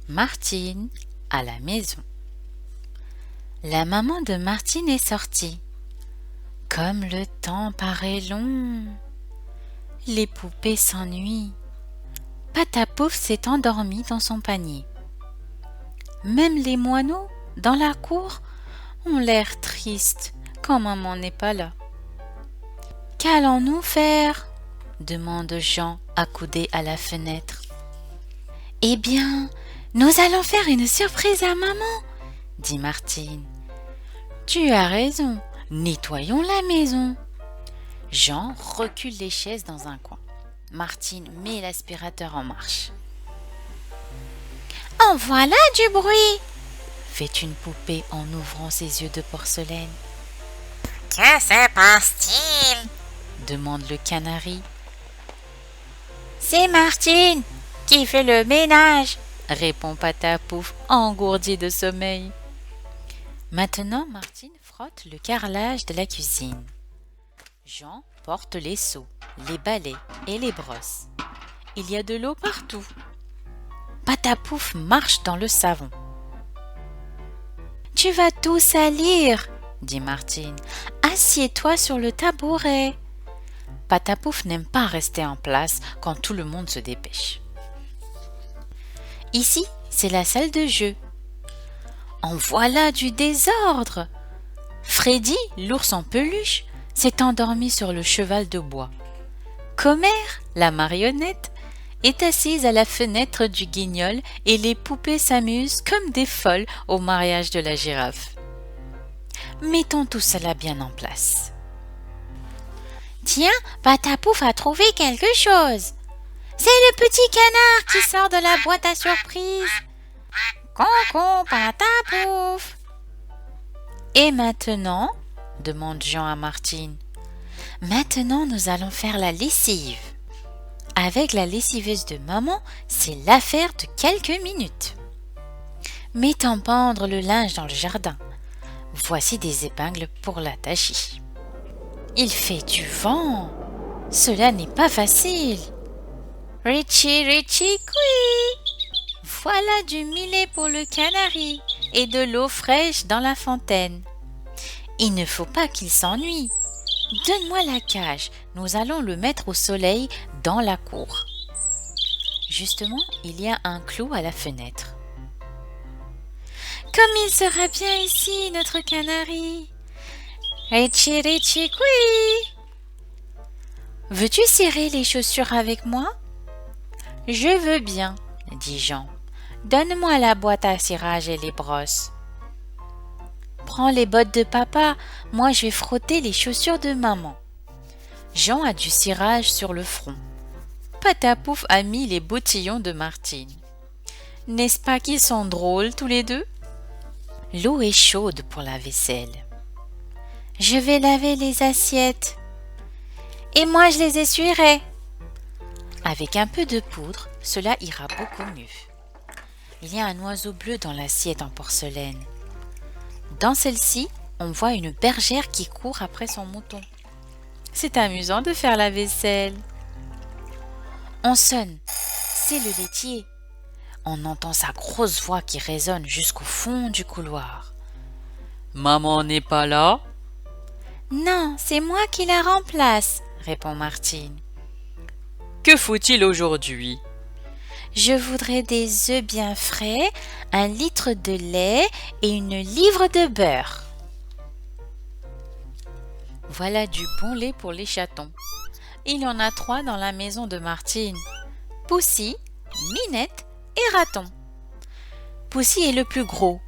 Martine à la maison. La maman de Martine est sortie. Comme le temps paraît long, les poupées s'ennuient. Patapouf s'est endormi dans son panier. Même les moineaux, dans la cour, ont l'air tristes quand maman n'est pas là. Qu'allons-nous faire? Demande Jean, accoudé à la fenêtre. Eh bien, nous allons faire une surprise à maman, dit Martine. Tu as raison, nettoyons la maison. Jean recule les chaises dans un coin. Martine met l'aspirateur en marche. En voilà du bruit, fait une poupée en ouvrant ses yeux de porcelaine. Que se passe-t-il? Demande le canari. C'est Martine qui fait le ménage, Répond Patapouf, engourdi de sommeil. Maintenant, Martine frotte le carrelage de la cuisine. Jean porte les seaux, les balais et les brosses. Il y a de l'eau partout. Patapouf marche dans le savon. Tu vas tout salir, dit Martine. Assieds-toi sur le tabouret. Patapouf n'aime pas rester en place quand tout le monde se dépêche. Ici, c'est la salle de jeu. En voilà du désordre. Freddy, l'ours en peluche, s'est endormi sur le cheval de bois. Comer, la marionnette, est assise à la fenêtre du guignol et les poupées s'amusent comme des folles au mariage de la girafe. Mettons tout cela bien en place. Tiens, Patapouf a trouvé quelque chose. C'est le petit canard qui sort de la boîte à surprise. Coucou, Patapouf. Et maintenant, demande Jean à Martine. Maintenant, nous allons faire la lessive. Avec la lessiveuse de maman, c'est l'affaire de quelques minutes. Mettons pendre le linge dans le jardin. Voici des épingles pour l'attacher. Il fait du vent. Cela n'est pas facile. Richie, Richie, couille. Voilà du millet pour le canari et de l'eau fraîche dans la fontaine. Il ne faut pas qu'il s'ennuie. Donne-moi la cage, nous allons le mettre au soleil dans la cour. Justement, il y a un clou à la fenêtre. Comme il sera bien ici, notre canari. Richie, Richie, couille. Veux-tu cirer les chaussures avec moi? Je veux bien, dit Jean. Donne-moi la boîte à cirage et les brosses. Prends les bottes de papa, moi je vais frotter les chaussures de maman. Jean a du cirage sur le front. Patapouf a mis les bottillons de Martine. N'est-ce pas qu'ils sont drôles tous les deux? L'eau est chaude pour la vaisselle. Je vais laver les assiettes. Et moi je les essuierai. Avec un peu de poudre, cela ira beaucoup mieux. Il y a un oiseau bleu dans l'assiette en porcelaine. Dans celle-ci, on voit une bergère qui court après son mouton. C'est amusant de faire la vaisselle. On sonne. C'est le laitier. On entend sa grosse voix qui résonne jusqu'au fond du couloir. Maman n'est pas là? Non, c'est moi qui la remplace, répond Martine. Que faut-il aujourd'hui? Je voudrais des œufs bien frais, 1 litre de lait et une livre de beurre. Voilà du bon lait pour les chatons. Il y en a 3 dans la maison de Martine. Poussy, Minette et Raton. Poussy est le plus gros,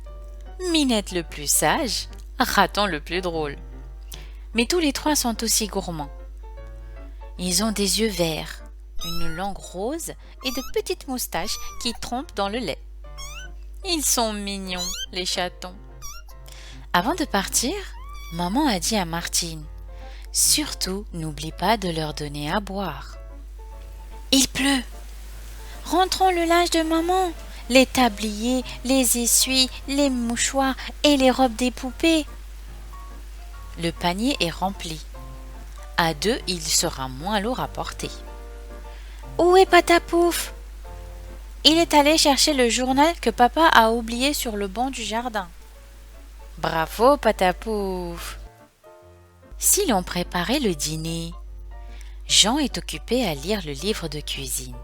Minette le plus sage, Raton le plus drôle. Mais tous les 3 sont aussi gourmands. Ils ont des yeux verts, une langue rose et de petites moustaches qui trompent dans le lait. Ils sont mignons, les chatons. Avant de partir, maman a dit à Martine, « Surtout, n'oublie pas de leur donner à boire. » Il pleut. Rentrons le linge de maman, les tabliers, les essuies, les mouchoirs et les robes des poupées. Le panier est rempli. À 2, il sera moins lourd à porter. Où est Patapouf? Il est allé chercher le journal que papa a oublié sur le banc du jardin. Bravo, Patapouf! Si l'on préparait le dîner, Jean est occupé à lire le livre de cuisine.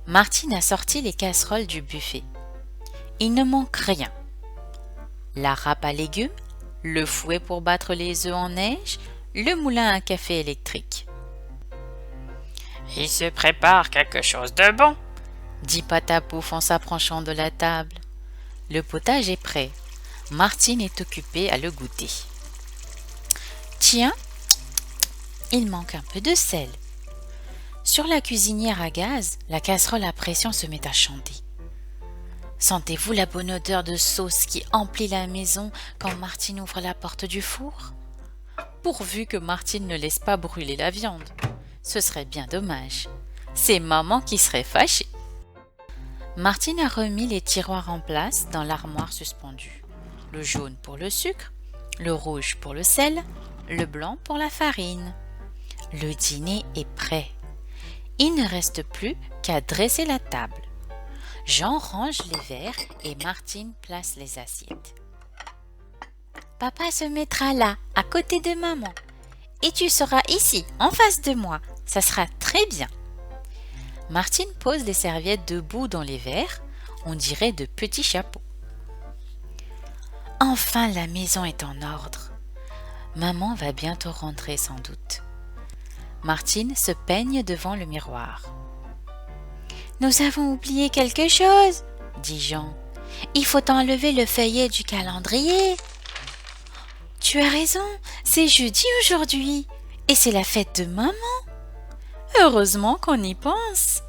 Martine a sorti les casseroles du buffet. Il ne manque rien. La râpe à légumes, le fouet pour battre les œufs en neige, le moulin à café électrique. Il se prépare quelque chose de bon, dit Patapouf en s'approchant de la table. Le potage est prêt. Martine est occupée à le goûter. Tiens, il manque un peu de sel. Sur la cuisinière à gaz, la casserole à pression se met à chanter. Sentez-vous la bonne odeur de sauce qui emplit la maison quand Martine ouvre la porte du four? Pourvu que Martine ne laisse pas brûler la viande. Ce serait bien dommage. C'est maman qui serait fâchée. Martine a remis les tiroirs en place dans l'armoire suspendue. Le jaune pour le sucre, le rouge pour le sel, le blanc pour la farine. Le dîner est prêt. Il ne reste plus qu'à dresser la table. Jean range les verres et Martine place les assiettes. Papa se mettra là, à côté de maman. Et tu seras ici, en face de moi. Ça sera très bien. Martine pose les serviettes debout dans les verres, on dirait de petits chapeaux. Enfin, la maison est en ordre. Maman va bientôt rentrer sans doute. Martine se peigne devant le miroir. Nous avons oublié quelque chose, dit Jean. Il faut enlever le feuillet du calendrier. Tu as raison, c'est jeudi aujourd'hui et c'est la fête de maman. Heureusement qu'on y pense.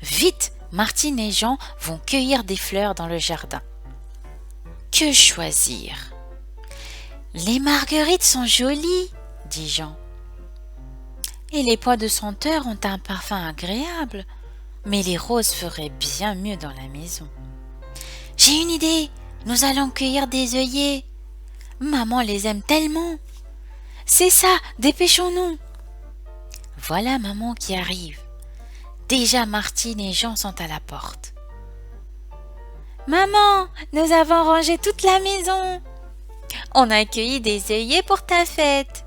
Vite, Martine et Jean vont cueillir des fleurs dans le jardin. Que choisir? Les marguerites sont jolies, dit Jean. Et les pois de senteur ont un parfum agréable, mais les roses feraient bien mieux dans la maison. J'ai une idée, nous allons cueillir des œillets. Maman les aime tellement. C'est ça, dépêchons-nous. Voilà maman qui arrive. Déjà Martine et Jean sont à la porte. Maman, nous avons rangé toute la maison. On a cueilli des œillets pour ta fête.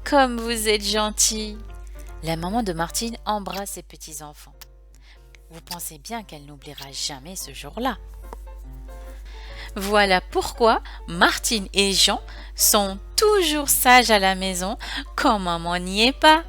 Comme vous êtes gentils. La maman de Martine embrasse ses petits-enfants. Vous pensez bien qu'elle n'oubliera jamais ce jour-là. Voilà pourquoi Martine et Jean sont toujours sages à la maison quand maman n'y est pas.